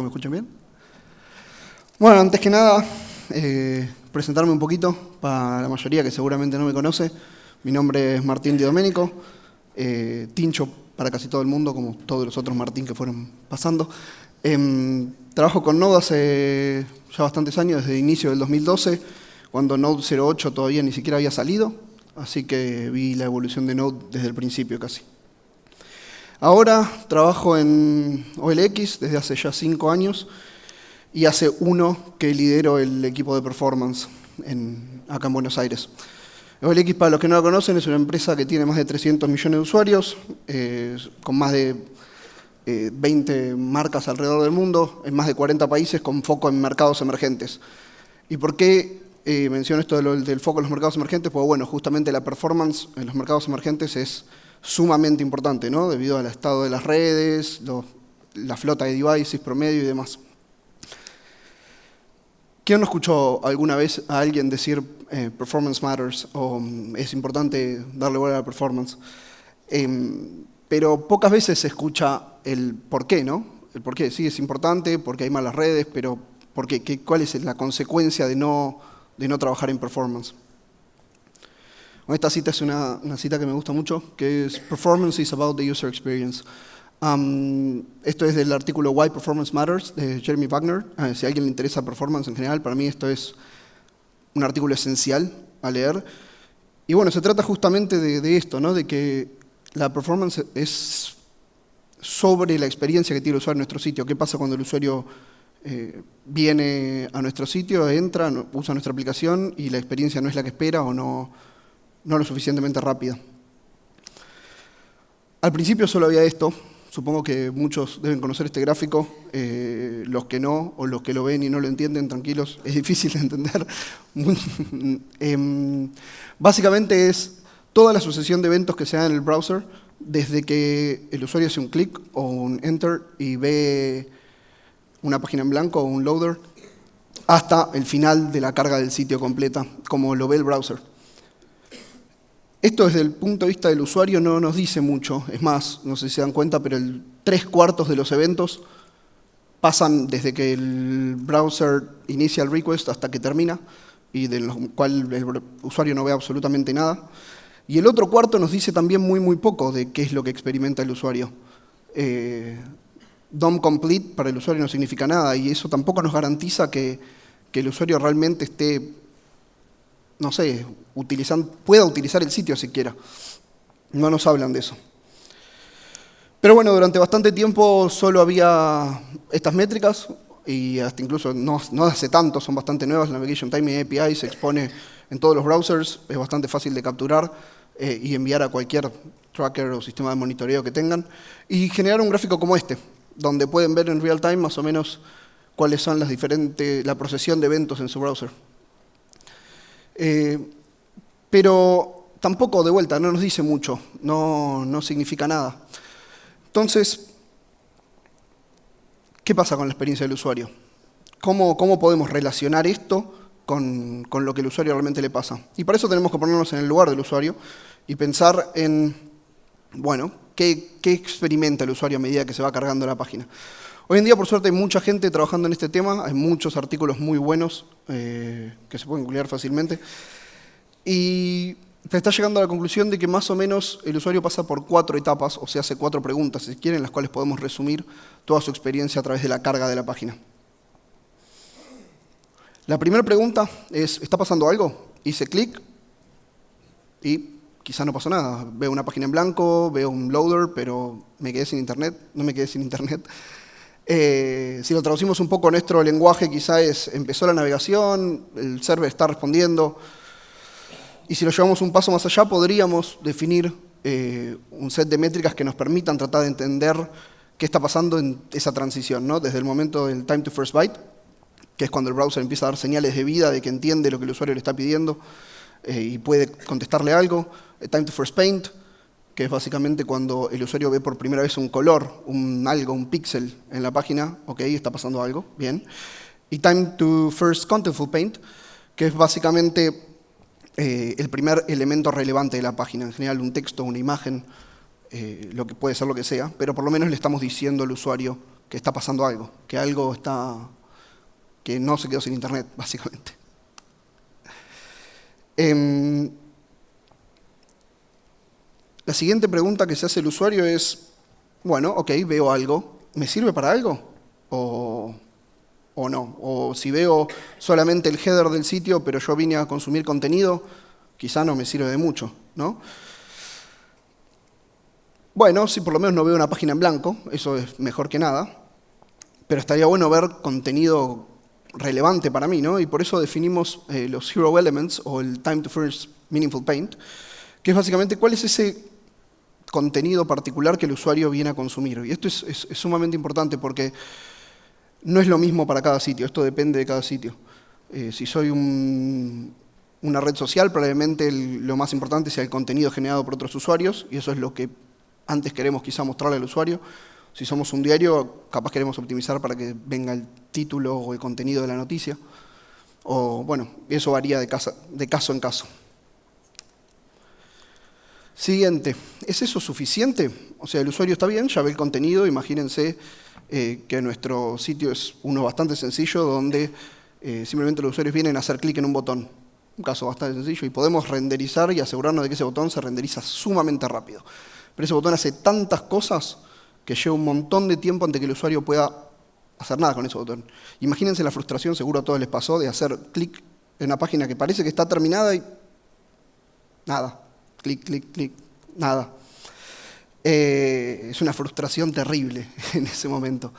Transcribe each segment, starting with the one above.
me escuchan bien. Bueno, antes que nada, presentarme un poquito para la mayoría que seguramente no me conoce. Mi nombre es Martín Di Domenico, Tincho para casi todo el mundo, como todos los otros Martín que fueron pasando. Trabajo con Node hace ya bastantes años, desde el inicio del 2012, cuando Node 0.8 todavía ni siquiera había salido, así que vi la evolución de Node desde el principio casi. Ahora trabajo en OLX desde hace ya 5 años y hace 1 que lidero el equipo de performance acá en Buenos Aires. OLX, para los que no la conocen, es una empresa que tiene más de 300 millones de usuarios, con más de 20 marcas alrededor del mundo, en más de 40 países, con foco en mercados emergentes. ¿Y por qué menciono esto del foco en los mercados emergentes? Pues bueno, justamente la performance en los mercados emergentes es sumamente importante, ¿no? Debido al estado de las redes, la flota de devices promedio y demás. ¿Quién no escuchó alguna vez a alguien decir performance matters o es importante darle bola a la performance? Pero pocas veces se escucha el por qué, ¿no? El por qué, sí, es importante, porque hay malas redes, pero ¿por qué? ¿Cuál es la consecuencia de no trabajar en performance? Esta cita es una cita que me gusta mucho, que es "Performance is about the user experience". Esto es del artículo Why Performance Matters de Jeremy Wagner. Si a alguien le interesa performance en general, para mí esto es un artículo esencial a leer. Y bueno, se trata justamente de esto, ¿no? De que la performance es sobre la experiencia que tiene el usuario en nuestro sitio. ¿Qué pasa cuando el usuario viene a nuestro sitio, entra, usa nuestra aplicación y la experiencia no es la que espera o no lo suficientemente rápida? Al principio solo había esto. Supongo que muchos deben conocer este gráfico. Los que no, o los que lo ven y no lo entienden, tranquilos, es difícil de entender. Básicamente es toda la sucesión de eventos que se da en el browser, desde que el usuario hace un clic o un enter y ve una página en blanco o un loader, hasta el final de la carga del sitio completa, como lo ve el browser. Esto desde el punto de vista del usuario no nos dice mucho. Es más, no sé si se dan cuenta, pero el 3/4 de los eventos pasan desde que el browser inicia el request hasta que termina, y de lo cual el usuario no ve absolutamente nada. Y el otro cuarto nos dice también muy poco de qué es lo que experimenta el usuario. DOM complete para el usuario no significa nada, y eso tampoco nos garantiza que el usuario realmente esté, no sé, pueda utilizar el sitio siquiera. No nos hablan de eso. Pero bueno, durante bastante tiempo solo había estas métricas, y hasta incluso no hace tanto, son bastante nuevas. Navigation Time y API se expone en todos los browsers, es bastante fácil de capturar y enviar a cualquier tracker o sistema de monitoreo que tengan, y generar un gráfico como este, donde pueden ver en real time más o menos cuáles son la procesión de eventos en su browser. Pero tampoco, de vuelta, no nos dice mucho, no significa nada. Entonces, ¿qué pasa con la experiencia del usuario? ¿Cómo podemos relacionar esto con lo que al usuario realmente le pasa? Y para eso tenemos que ponernos en el lugar del usuario y pensar en, bueno, ¿qué experimenta el usuario a medida que se va cargando la página? Hoy en día, por suerte, hay mucha gente trabajando en este tema, hay muchos artículos muy buenos que se pueden googlear fácilmente, y se está llegando a la conclusión de que más o menos el usuario pasa por 4 etapas, o se hace 4 preguntas, si quieren, en las cuales podemos resumir toda su experiencia a través de la carga de la página. La primera pregunta es, ¿está pasando algo? Hice clic y quizá no pasó nada. Veo una página en blanco, veo un loader, pero me quedé sin internet, no me quedé sin internet. Si lo traducimos un poco a nuestro lenguaje, quizá empezó la navegación, el server está respondiendo. Y si lo llevamos un paso más allá, podríamos definir un set de métricas que nos permitan tratar de entender qué está pasando en esa transición, ¿no? Desde el momento del time to first byte, que es cuando el browser empieza a dar señales de vida, de que entiende lo que el usuario le está pidiendo y puede contestarle algo. El time to first paint, que es básicamente cuando el usuario ve por primera vez un color, un píxel en la página. Ok, está pasando algo, bien. Y time to first contentful paint, que es básicamente el primer elemento relevante de la página. En general, un texto, una imagen, lo que puede ser lo que sea, pero por lo menos le estamos diciendo al usuario que está pasando algo, que no se quedó sin internet, básicamente. La siguiente pregunta que se hace el usuario es, bueno, ok, veo algo, ¿me sirve para algo? ¿O no? O si veo solamente el header del sitio, pero yo vine a consumir contenido, quizá no me sirve de mucho, ¿no? Bueno, si por lo menos no veo una página en blanco, eso es mejor que nada, pero estaría bueno ver contenido relevante para mí, ¿no? Y por eso definimos los Hero Elements o el Time to First Meaningful Paint, que es básicamente cuál es ese contenido particular que el usuario viene a consumir. Y esto es sumamente importante porque no es lo mismo para cada sitio, esto depende de cada sitio. Si soy una red social, probablemente lo más importante sea el contenido generado por otros usuarios, y eso es lo que antes queremos quizá mostrarle al usuario. Si somos un diario, capaz queremos optimizar para que venga el título o el contenido de la noticia. O bueno, eso varía de caso en caso. Siguiente, ¿es eso suficiente? O sea, el usuario está bien, ya ve el contenido, imagínense que nuestro sitio es uno bastante sencillo, donde simplemente los usuarios vienen a hacer clic en un botón. Un caso bastante sencillo, y podemos renderizar y asegurarnos de que ese botón se renderiza sumamente rápido. Pero ese botón hace tantas cosas que lleva un montón de tiempo antes que el usuario pueda hacer nada con ese botón. Imagínense la frustración, seguro a todos les pasó, de hacer clic en una página que parece que está terminada y nada. Clic, clic, clic, nada. Es una frustración terrible en ese momento.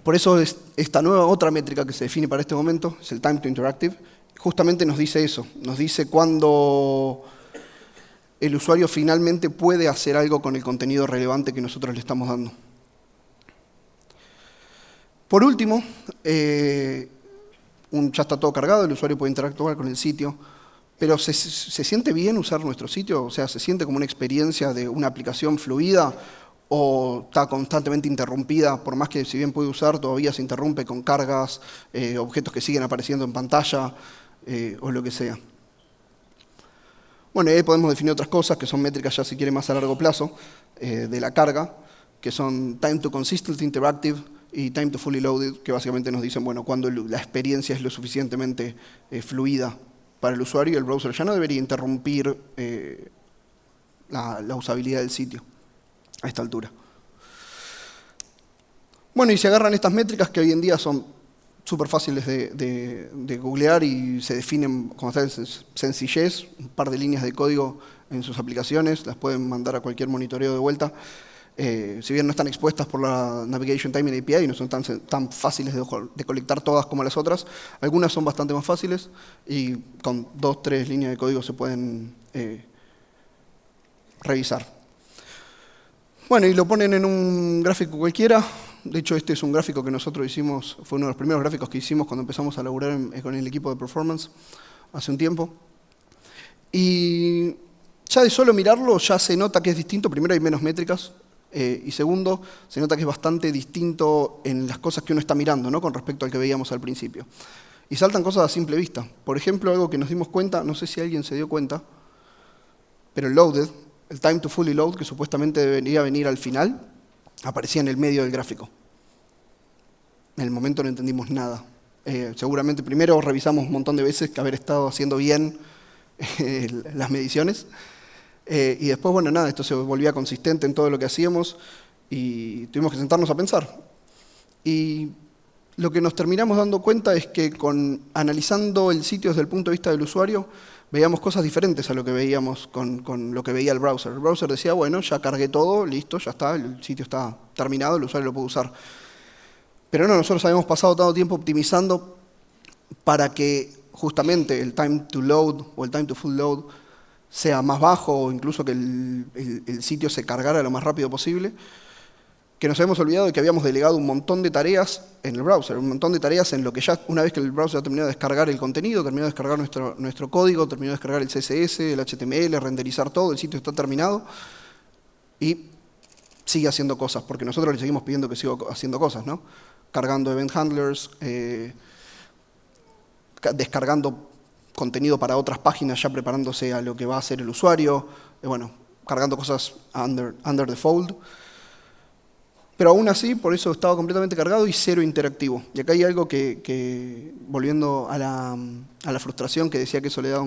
Por eso esta nueva otra métrica que se define para este momento es el Time to Interactive. Justamente nos dice eso, nos dice cuándo el usuario finalmente puede hacer algo con el contenido relevante que nosotros le estamos dando. Por último, ya está todo cargado, el usuario puede interactuar con el sitio, pero ¿se siente bien usar nuestro sitio? O sea, ¿se siente como una experiencia de una aplicación fluida o está constantemente interrumpida? Por más que si bien puede usar, todavía se interrumpe con cargas, objetos que siguen apareciendo en pantalla o lo que sea. Bueno, ahí podemos definir otras cosas que son métricas ya si quiere más a largo plazo de la carga, que son Time to Consistent Interactive y Time to Fully Loaded, que básicamente nos dicen, bueno, cuando la experiencia es lo suficientemente fluida para el usuario, el browser ya no debería interrumpir la usabilidad del sitio a esta altura. Bueno, y se agarran estas métricas que hoy en día son súper fáciles de googlear y se definen con sencillez, un par de líneas de código en sus aplicaciones, las pueden mandar a cualquier monitoreo de vuelta. Si bien no están expuestas por la Navigation Timing API y no son tan fáciles de colectar todas como las otras, algunas son bastante más fáciles y con 2 o 3 líneas de código se pueden revisar. Bueno, y lo ponen en un gráfico cualquiera. De hecho, este es un gráfico que nosotros hicimos, fue uno de los primeros gráficos que hicimos cuando empezamos a laburar con el equipo de performance hace un tiempo. Y ya de solo mirarlo ya se nota que es distinto. Primero hay menos métricas y segundo, se nota que es bastante distinto en las cosas que uno está mirando, ¿no? Con respecto al que veíamos al principio. Y saltan cosas a simple vista. Por ejemplo, algo que nos dimos cuenta, no sé si alguien se dio cuenta, pero el loaded, el time to fully load, que supuestamente debería venir al final, aparecía en el medio del gráfico. En el momento no entendimos nada. Seguramente primero revisamos un montón de veces que haber estado haciendo bien las mediciones. Y después, bueno, nada, esto se volvía consistente en todo lo que hacíamos y tuvimos que sentarnos a pensar. Y lo que nos terminamos dando cuenta es que analizando el sitio desde el punto de vista del usuario, veíamos cosas diferentes a lo que veíamos con lo que veía el browser. El browser decía, bueno, ya cargué todo, listo, ya está, el sitio está terminado, el usuario lo puede usar. Pero no, nosotros habíamos pasado tanto tiempo optimizando para que justamente el time to load o el time to full load sea más bajo o incluso que el sitio se cargara lo más rápido posible, que nos habíamos olvidado de que habíamos delegado un montón de tareas en el browser, un montón de tareas en lo que ya, una vez que el browser ha terminado de descargar el contenido, terminó de descargar nuestro código, terminó de descargar el CSS, el HTML, renderizar todo, el sitio está terminado y sigue haciendo cosas, porque nosotros le seguimos pidiendo que siga haciendo cosas, ¿no? Cargando event handlers, descargando contenido para otras páginas ya preparándose a lo que va a hacer el usuario, bueno, cargando cosas under the fold. Pero aún así, por eso estaba completamente cargado y cero interactivo. Y acá hay algo volviendo a la frustración que decía que eso le da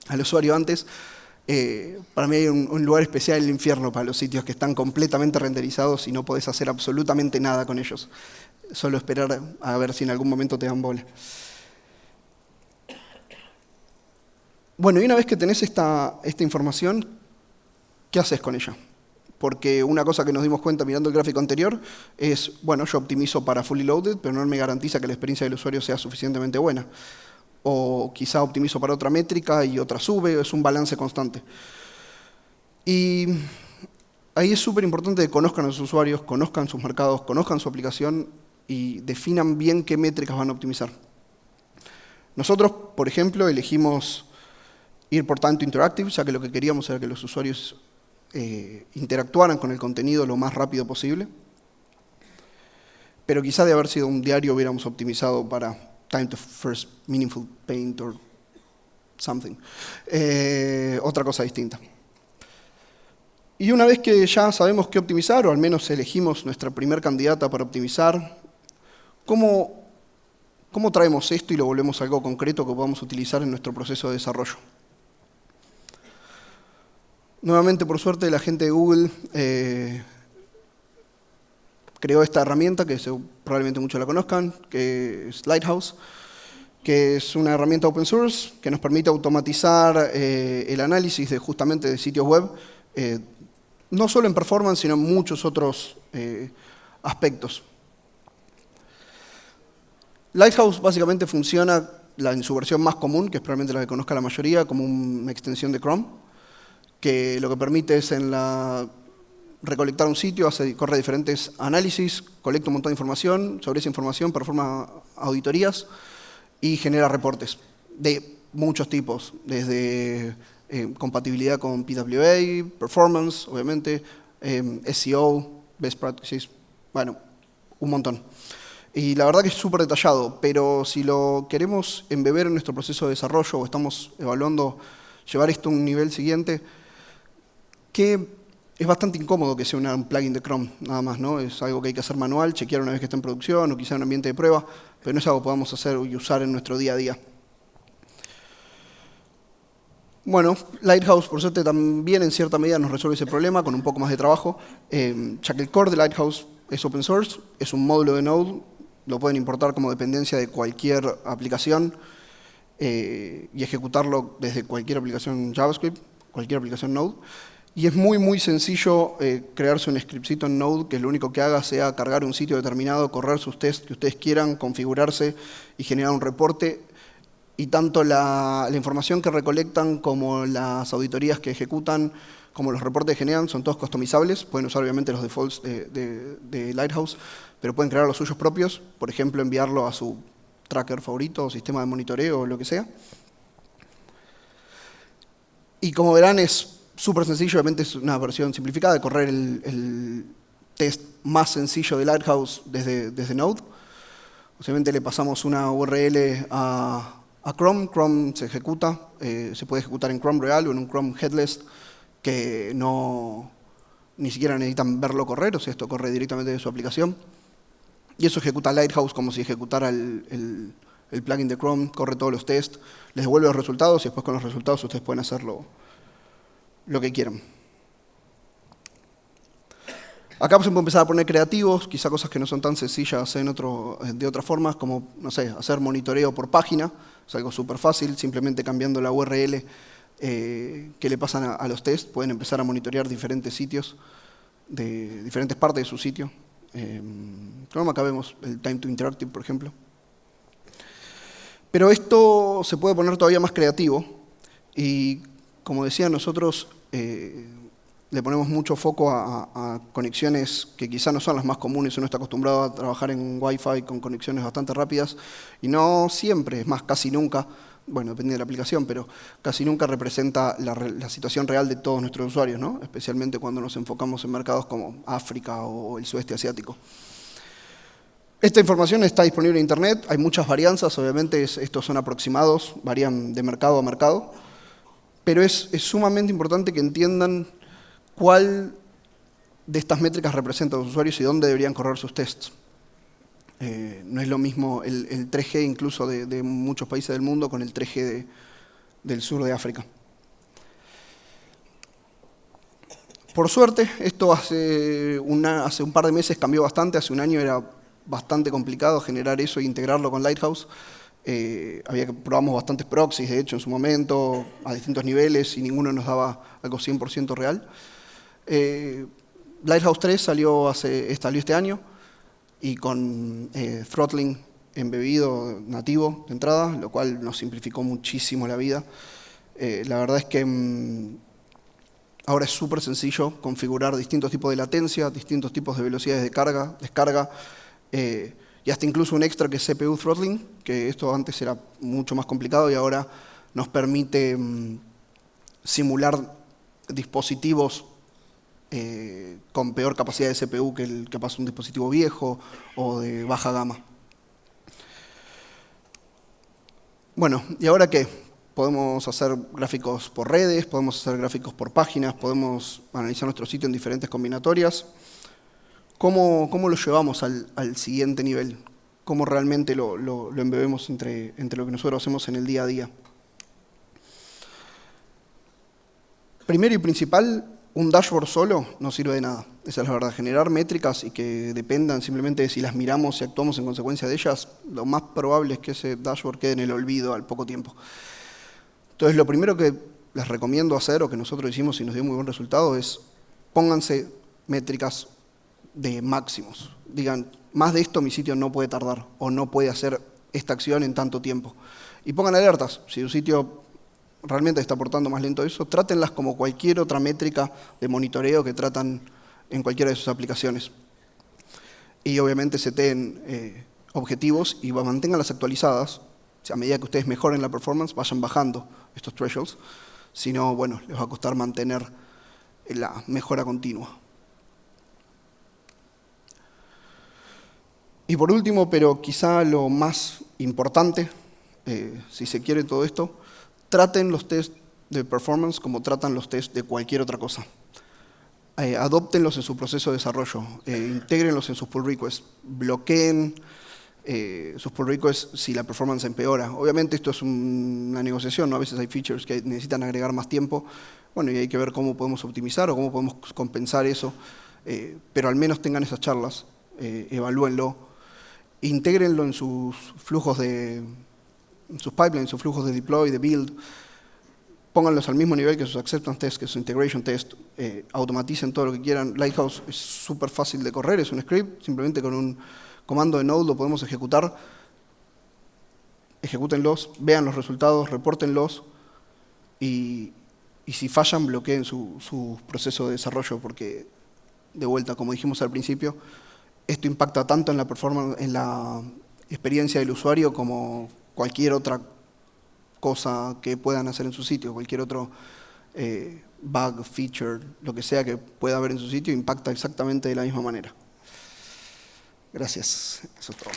al usuario antes, para mí hay un lugar especial en el infierno para los sitios que están completamente renderizados y no podés hacer absolutamente nada con ellos. Solo esperar a ver si en algún momento te dan bola. Bueno, y una vez que tenés esta información, ¿qué haces con ella? Porque una cosa que nos dimos cuenta mirando el gráfico anterior es, bueno, yo optimizo para fully loaded, pero no me garantiza que la experiencia del usuario sea suficientemente buena. O quizá optimizo para otra métrica y otra sube, es un balance constante. Y ahí es súper importante que conozcan a sus usuarios, conozcan sus mercados, conozcan su aplicación y definan bien qué métricas van a optimizar. Nosotros, por ejemplo, elegimos ir por time to interactive, ya que lo que queríamos era que los usuarios interactuaran con el contenido lo más rápido posible. Pero quizá de haber sido un diario hubiéramos optimizado para time to first meaningful paint or something. Otra cosa distinta. Y una vez que ya sabemos qué optimizar, o al menos elegimos nuestra primer candidata para optimizar, ¿cómo traemos esto y lo volvemos algo concreto que podamos utilizar en nuestro proceso de desarrollo? Nuevamente, por suerte, la gente de Google creó esta herramienta, que probablemente muchos la conozcan, que es Lighthouse, que es una herramienta open source que nos permite automatizar el análisis justamente de sitios web, no solo en performance, sino en muchos otros aspectos. Lighthouse básicamente funciona en su versión más común, que es probablemente la que conozca la mayoría, como una extensión de Chrome, que lo que permite es recolectar un sitio, corre diferentes análisis, colecta un montón de información, sobre esa información performa auditorías y genera reportes de muchos tipos, desde compatibilidad con PWA, performance, obviamente, SEO, best practices, bueno, un montón. Y la verdad que es súper detallado, pero si lo queremos embeber en nuestro proceso de desarrollo o estamos evaluando llevar esto a un nivel siguiente, que es bastante incómodo que sea un plugin de Chrome, nada más, ¿no? Es algo que hay que hacer manual, chequear una vez que está en producción o quizá en un ambiente de prueba, pero no es algo que podamos hacer y usar en nuestro día a día. Bueno, Lighthouse, por suerte, también en cierta medida nos resuelve ese problema con un poco más de trabajo, ya que el core de Lighthouse es open source, es un módulo de Node, lo pueden importar como dependencia de cualquier aplicación y ejecutarlo desde cualquier aplicación JavaScript, cualquier aplicación Node. Y es muy, muy sencillo crearse un scriptcito en Node que lo único que haga sea cargar un sitio determinado, correr sus tests que ustedes quieran, configurarse y generar un reporte. Y tanto la información que recolectan como las auditorías que ejecutan, como los reportes que generan, son todos customizables. Pueden usar obviamente los defaults de Lighthouse, pero pueden crear los suyos propios. Por ejemplo, enviarlo a su tracker favorito o sistema de monitoreo o lo que sea. Y como verán, es súper sencillo, obviamente es una versión simplificada de correr el test más sencillo de Lighthouse desde Node. Obviamente le pasamos una URL a Chrome, Chrome se ejecuta, se puede ejecutar en Chrome real o en un Chrome headless que ni siquiera necesitan verlo correr, o sea, esto corre directamente de su aplicación. Y eso ejecuta Lighthouse como si ejecutara el plugin de Chrome, corre todos los tests, les devuelve los resultados y después con los resultados ustedes pueden hacerlo lo que quieran. Acá se puede empezar a poner creativos, quizá cosas que no son tan sencillas de otras formas, como, no sé, hacer monitoreo por página, es algo súper fácil, simplemente cambiando la URL que le pasan a los tests, pueden empezar a monitorear diferentes sitios, de diferentes partes de su sitio. Acá vemos el time to interactive, por ejemplo. Pero esto se puede poner todavía más creativo y, como decía, nosotros le ponemos mucho foco a conexiones que quizá no son las más comunes. Uno está acostumbrado a trabajar en Wi-Fi con conexiones bastante rápidas y no siempre, es más, casi nunca, bueno, depende de la aplicación, pero casi nunca representa la situación real de todos nuestros usuarios, ¿no? Especialmente cuando nos enfocamos en mercados como África o el sudeste asiático. Esta información está disponible en Internet, hay muchas varianzas, obviamente estos son aproximados, varían de mercado a mercado, pero es sumamente importante que entiendan cuál de estas métricas representa a los usuarios y dónde deberían correr sus tests. No es lo mismo el 3G incluso de muchos países del mundo con el 3G del sur de África. Por suerte, esto hace un par de meses cambió bastante. Hace un año era bastante complicado generar eso e integrarlo con Lighthouse. Probamos bastantes proxies, de hecho, en su momento, a distintos niveles, y ninguno nos daba algo 100% real. Lighthouse 3 salió este año, y con throttling embebido nativo de entrada, lo cual nos simplificó muchísimo la vida. La verdad es que ahora es súper sencillo configurar distintos tipos de latencia, distintos tipos de velocidades de carga, descarga, y hasta incluso un extra que es CPU throttling, que esto antes era mucho más complicado y ahora nos permite simular dispositivos con peor capacidad de CPU que el que pasa un dispositivo viejo o de baja gama. Bueno, ¿y ahora qué? Podemos hacer gráficos por redes, podemos hacer gráficos por páginas, podemos analizar nuestro sitio en diferentes combinatorias. ¿Cómo lo llevamos al siguiente nivel? ¿Cómo realmente lo embebemos entre lo que nosotros hacemos en el día a día? Primero y principal, un dashboard solo no sirve de nada. Esa es la verdad. Generar métricas y que dependan simplemente de si las miramos y actuamos en consecuencia de ellas, lo más probable es que ese dashboard quede en el olvido al poco tiempo. Entonces, lo primero que les recomiendo hacer, o que nosotros hicimos y nos dio muy buen resultado, es pónganse métricas de máximos. Digan, más de esto mi sitio no puede tardar, o no puede hacer esta acción en tanto tiempo. Y pongan alertas. Si un sitio realmente está portando más lento eso, trátenlas como cualquier otra métrica de monitoreo que tratan en cualquiera de sus aplicaciones. Y obviamente seteen objetivos y manténganlas actualizadas. A medida que ustedes mejoren la performance, vayan bajando estos thresholds. Si no, bueno, les va a costar mantener la mejora continua. Y por último, pero quizá lo más importante, si se quiere todo esto, traten los tests de performance como tratan los tests de cualquier otra cosa. Adóptenlos en su proceso de desarrollo, intégrenlos en sus pull requests, bloqueen sus pull requests si la performance empeora. Obviamente esto es una negociación, ¿no? A veces hay features que necesitan agregar más tiempo, bueno, y hay que ver cómo podemos optimizar o cómo podemos compensar eso, pero al menos tengan esas charlas, evalúenlo, intégrenlo en sus flujos en sus pipelines, sus flujos de deploy, de build, pónganlos al mismo nivel que sus acceptance test, que sus integration test, automaticen todo lo que quieran. Lighthouse es súper fácil de correr, es un script, simplemente con un comando de Node lo podemos ejecutar. Ejecútenlos, vean los resultados, repórtenlos y si fallan, bloqueen su proceso de desarrollo, porque, de vuelta, como dijimos al principio, esto impacta tanto en la performance, en la experiencia del usuario como cualquier otra cosa que puedan hacer en su sitio, cualquier otro bug, feature, lo que sea que pueda haber en su sitio, impacta exactamente de la misma manera. Gracias. Eso es todo.